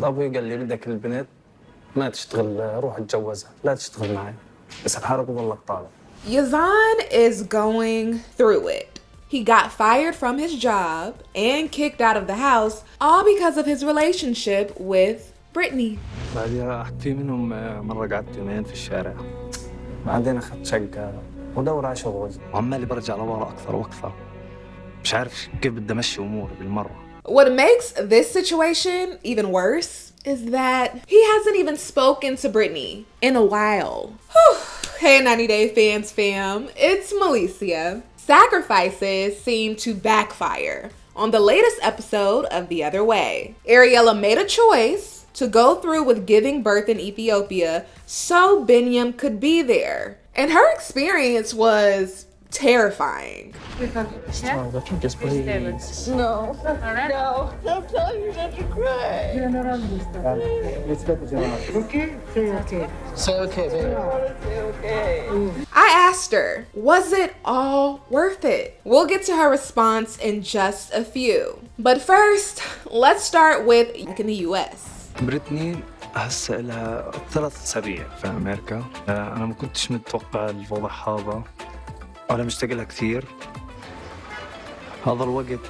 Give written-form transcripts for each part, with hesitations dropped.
أبوي قال لي بدك البنت ما تشتغل، روح اتجوزها، لا تشتغل معي، بس الحرق بضلك طالع. Yazan is going through it. He got fired from his job and kicked out of the house, all because of his relationship with Brittany. بعدها في منهم مرة قعدت يومين في الشارع، بعدين أخذت شقة ودور على شغل، وعمالي برجع لورا أكثر وأكثر، مش عارف كيف بدي أمشي أموري بالمرة. What makes this situation even worse is that he hasn't even spoken to Brittany in a while. Whew. Hey 90 Day Fans fam, it's Melicia. Sacrifices seem to backfire on the latest episode of The Other Way. Ariela made a choice to go through with giving birth in Ethiopia so Binyam could be there. And her experience was terrifying. Just please. No. No. I'm telling you not to cry. It's better. Okay? Say okay. Say okay, baby. I want to say okay. I asked her, was it all worth it? We'll get to her response in just a few. But first, let's start with back in the US. بريتني هسه لها 3 أسابيع في أمريكا. أنا ما كنتش متوقع الوضع هذا ولا مشتاق لها كثير. هذا الوقت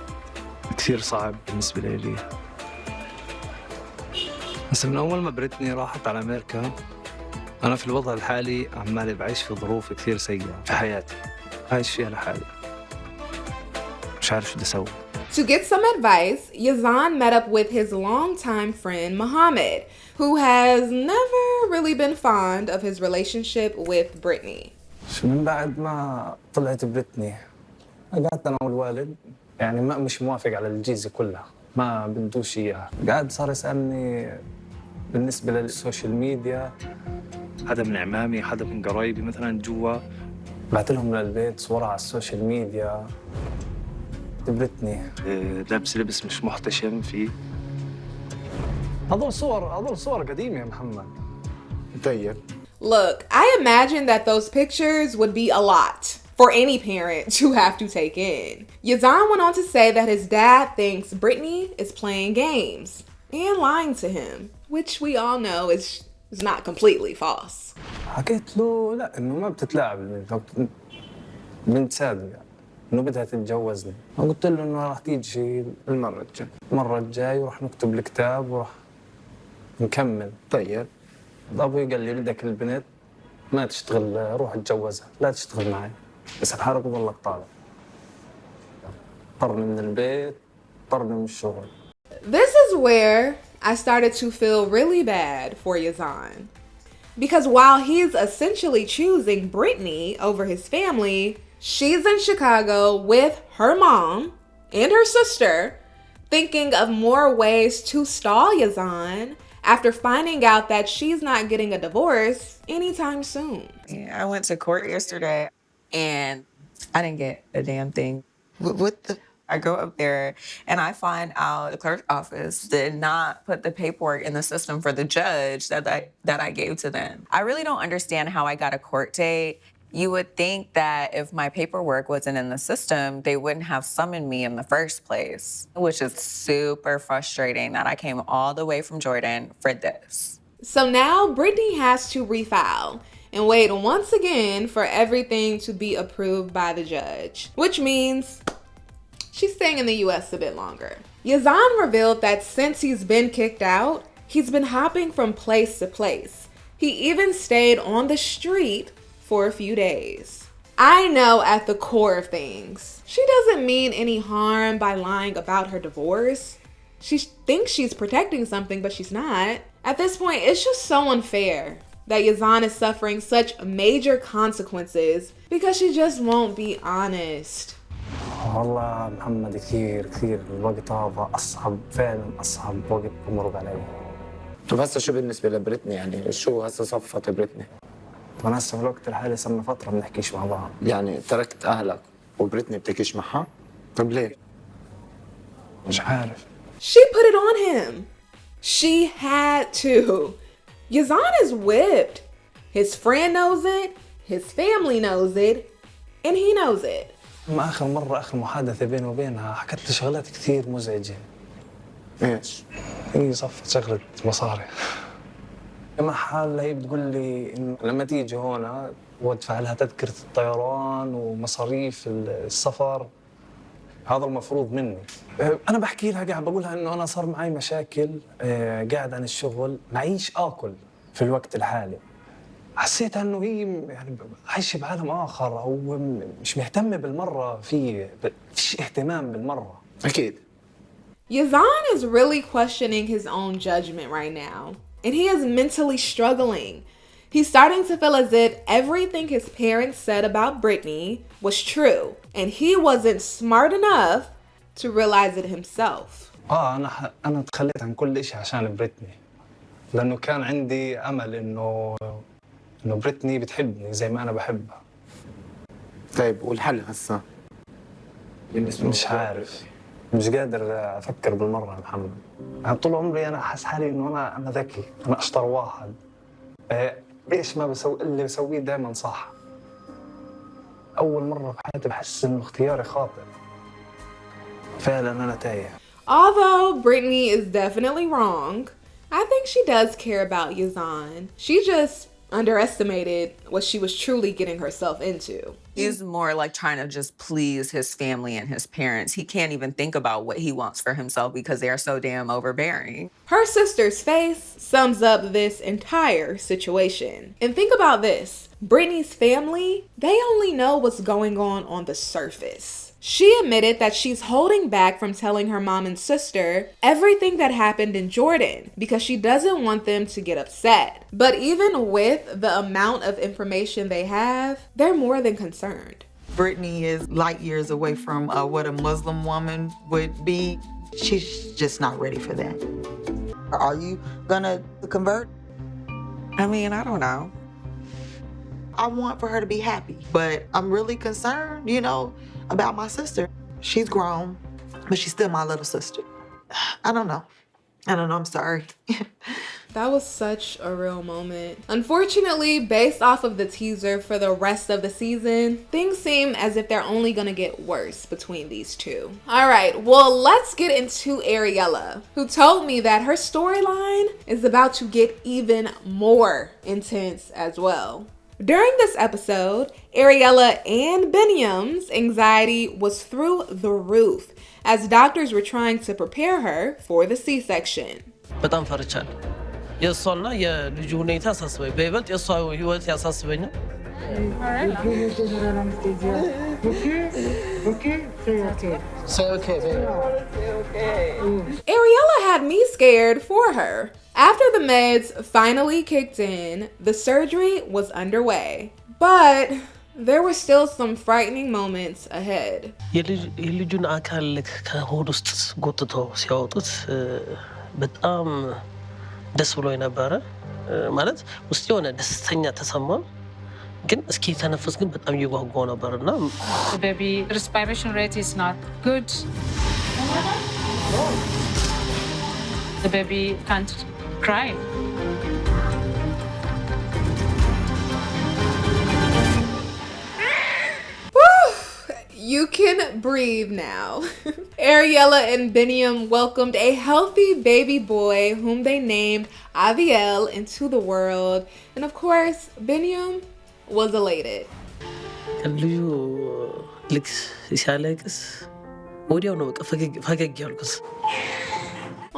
كثير صعب بالنسبة لي. بس من أول ما بريتني راحت على أمريكا أنا في الوضع الحالي عمالي بعيش في ظروف كثير سيئة في حياتي، عايش فيها لحالي، مش عارف شو بدي أسوي. To get some advice, Yazan met up with his longtime friend Mohammed, who has never really been fond of his relationship with Brittany. من بعد ما طلعت بريتني قعدت أنا والوالد يعني مش موافق على الجيزة كلها، ما بدوش إياها. قاعد صار يسألني بالنسبة للسوشيال ميديا، حدا من عمامي حدا من قرايبي مثلا جوا، بعت لهم للبيت صورة على السوشيال ميديا بريتني لابس لبس مش محتشم فيه. هذول صور قديمة يا محمد. طيب. Look, I imagine that those pictures would be a lot for any parent to have to take in. Yazan went on to say that his dad thinks Brittany is playing games and lying to him, which we all know is not completely false. حكيت له لا إنه ما بتتلاعب البنت، بنت صادقة إنه بدها تتجوزني. قلت له إنه راح تيجي المرة الجاي وراح نكتب الكتاب وراح نكمل. طيب. أبوي قال لي بدك البنت ما تشتغل، روح اتجوزها، لا تشتغل معي، بس الحرق بضلك طالع. طرني من البيت، طرني من الشغل. This is where I started to feel really bad for Yazan. Because while he's essentially choosing Brittany over his family, she's in Chicago with her mom and her sister, thinking of more ways to stall Yazan after finding out that she's not getting a divorce anytime soon. Yeah, I went to court yesterday and I didn't get a damn thing. I go up there and I find out the clerk's office did not put the paperwork in the system for the judge that I gave to them. I really don't understand how I got a court date. You would think that if my paperwork wasn't in the system, they wouldn't have summoned me in the first place, which is super frustrating that I came all the way from Jordan for this. So now Brittany has to refile and wait once again for everything to be approved by the judge, which means she's staying in the US a bit longer. Yazan revealed that since he's been kicked out, he's been hopping from place to place. He even stayed on the street for a few days. I know at the core of things, she doesn't mean any harm by lying about her divorce. She thinks she's protecting something, but she's not. At this point, it's just so unfair that Yazan is suffering such major consequences because she just won't be honest. والله محمد كثير الوقت هذا أصعب، فعلا أصعب وقت بمر علي. طب هسه شو بالنسبة لبريتني يعني شو هسه صفت بريتني؟ وأنا هسه في الوقت الحالي صرنا فترة ما بنحكيش مع بعض. يعني تركت أهلك وبريتني بتحكيش معها؟ طب ليه؟ مش عارف. She put it on him. She had to. Yazan is whipped. His friend knows it, his family knows it, and he knows it. ما آخر محادثة بيني وبينها حكت لي شغلات كثير مزعجة. إيش؟ هي صفت شغلة مصاري. مع حال هي بتقول لي إنه لما تيجي هون وادفع لها تذكرة الطيران ومصاريف السفر، هذا المفروض مني. أنا بحكي لها قاعد بقول لها إنه أنا صار معي مشاكل، قاعد عن الشغل معيش آكل في الوقت الحالي. حسيتها إنه هي يعني عايشة بعالم آخر أو مش مهتمة بالمرة فيش اهتمام بالمرة. أكيد. Yazan is really questioning his own judgment right now, and he is mentally struggling. He's starting to feel as if everything his parents said about Brittany was true, and he wasn't smart enough to realize it himself. أنا تخليت عن كل شيء عشان بريتني، لأنه كان عندي أمل إنه بريتني بتحبني زي ما أنا بحبها. طيب والحل هسا؟ مش عارف، مش قادر أفكر بالمرة يا محمد. يعني طول عمري أنا حاسس حالي إنه أنا ذكي، أنا أشطر واحد. ليش ما اللي بسويه دائما صح؟ أول مرة في حياتي بحس إنه اختياري خاطئ. فعلا أنا تايه. Although Brittany is definitely wrong, I think she does care about Yazan. She just underestimated what she was truly getting herself into. He's more like trying to just please his family and his parents. He can't even think about what he wants for himself because they are so damn overbearing. Her sister's face sums up this entire situation. And think about this. Brittany's family, they only know what's going on the surface. She admitted that she's holding back from telling her mom and sister everything that happened in Jordan because she doesn't want them to get upset. But even with the amount of information they have, they're more than concerned. Brittany is light years away from what a Muslim woman would be. She's just not ready for that. Are you gonna convert? I mean, I don't know. I want for her to be happy, but I'm really concerned, about my sister. She's grown, but she's still my little sister. I don't know, I'm sorry. That was such a real moment. Unfortunately, based off of the teaser for the rest of the season, things seem as if they're only gonna get worse between these two. All right, well, let's get into Ariela, who told me that her storyline is about to get even more intense as well. During this episode, Ariela and Biniam's anxiety was through the roof as doctors were trying to prepare her for the C-section. በጣም ፈርቻለሁ። የእሷና የልጁ ሁኔታ ያሳስበኝ፣ በይበልጥ የእሷ ህይወት ያሳስበኛል። Say okay, baby. Ariela had me scared for her. After the meds finally kicked in, the surgery was underway. But there were still some frightening moments ahead. የልጁን አካል ከሆድ ውስጥ ጎትተው ሲያወጡት በጣም ደስ ብሎኝ ነበረ። ማለት ውስጥ የሆነ ደስተኛ ተሰማኝ። ግን እስኪ ተነፍስ ግን በጣም እየጓጓው ነበርና The baby respiration rate is not good. The baby can't cry. You can breathe now. Ariela and Biniam welcomed a healthy baby boy whom they named Aviel into the world. And of course, Biniam was elated. ልጁ ልክ ሲያለቅስ ወዲያው ነው በቃ ፈገግ ያልኩት።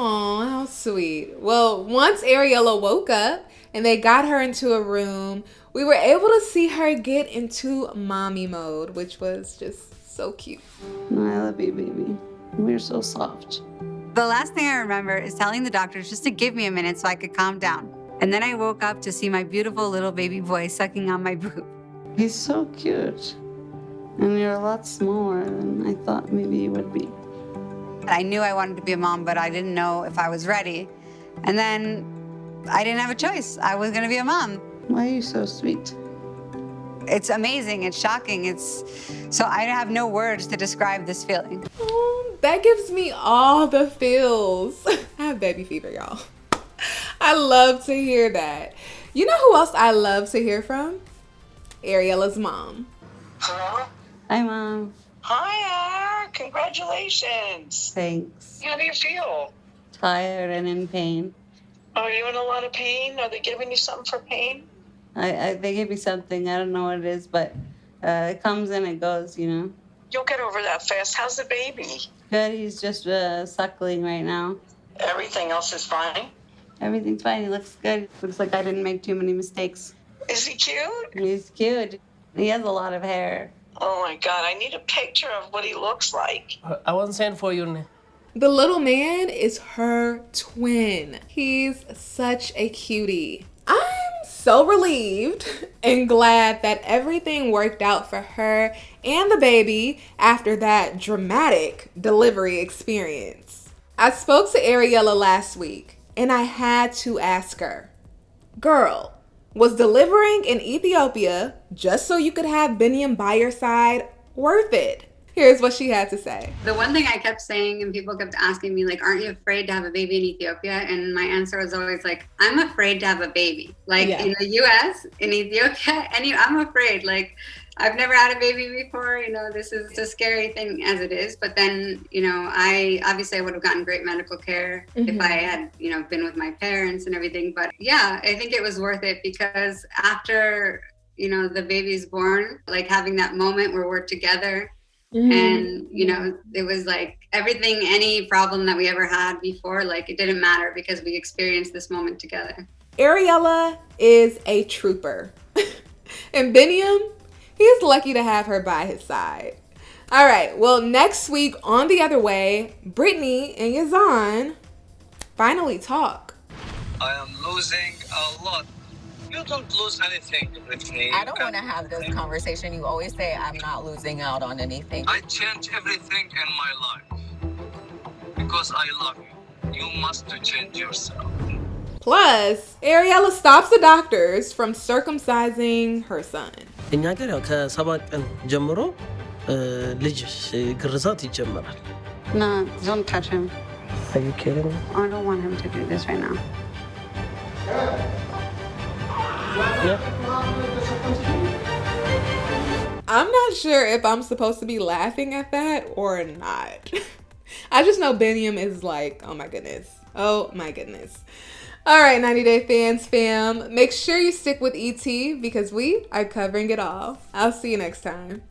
Aw, how sweet. Well, once Ariela woke up and they got her into a room, we were able to see her get into mommy mode, which was just so cute. I love you, baby. We're so soft. The last thing I remember is telling the doctors just to give me a minute so I could calm down. And then I woke up to see my beautiful little baby boy sucking on my boob. He's so cute. And you're a lot smaller than I thought maybe you would be. I knew I wanted to be a mom, but I didn't know if I was ready. And then I didn't have a choice. I was gonna be a mom. Why are you so sweet? It's amazing, it's shocking, so I have no words to describe this feeling. Oh, that gives me all the feels. I have baby fever, y'all. I love to hear that. You know who else I love to hear from? Ariela's mom. Hello? Hi, Mom. Hiya! Congratulations! Thanks. How do you feel? tired and in pain. Are you in a lot of pain? Are they giving you something for pain? They give me something. I don't know what it is, but it comes and it goes, you know. You'll get over that fast. How's the baby? Good. He's just suckling right now. Everything else is fine? Everything's fine. He looks good. Looks like I didn't make too many mistakes. Is he cute? He's cute. He has a lot of hair. Oh my God, I need a picture of what he looks like. I wasn't saying for you. The little man is her twin. He's such a cutie. I'm so relieved and glad that everything worked out for her and the baby after that dramatic delivery experience. I spoke to Ariela last week and I had to ask her, girl, was delivering in Ethiopia just so you could have Biniam by your side worth it? Here's what she had to say. The one thing I kept saying, and people kept asking me, like, aren't you afraid to have a baby in Ethiopia? And my answer was always like, I'm afraid to have a baby. Like in the US, in Ethiopia, I'm afraid. Like, I've never had a baby before. You know, this is a scary thing as it is. But then, you know, I would have gotten great medical care if I had, you know, been with my parents and everything. But yeah, I think it was worth it because after, you know, the baby's born, like having that moment where we're together. And, you know, it was like everything, any problem that we ever had before, like it didn't matter because we experienced this moment together. Ariela is a trooper. And Biniam, he's lucky to have her by his side. All right, well, next week on The Other Way, Brittany and Yazan finally talk. I am losing a lot. You don't lose anything, Brittany. I don't want to have this conversation. You always say I'm not losing out on anything. I change everything in my life because I love you. You must change yourself. Plus, Ariela stops the doctors from circumcising her son. እኛ ሀገር ያው ከ7 ቀን ጀምሮ ልጅ ግርዛት ይጀምራል። No, don't touch him. Are you kidding me? I don't want him to do this right now. Yeah. I'm not sure if I'm supposed to be laughing at that or not. I just know Biniam is like, oh my goodness. Oh my goodness. All right, 90 Day Fans fam. Make sure you stick with ET because we are covering it all. I'll see you next time.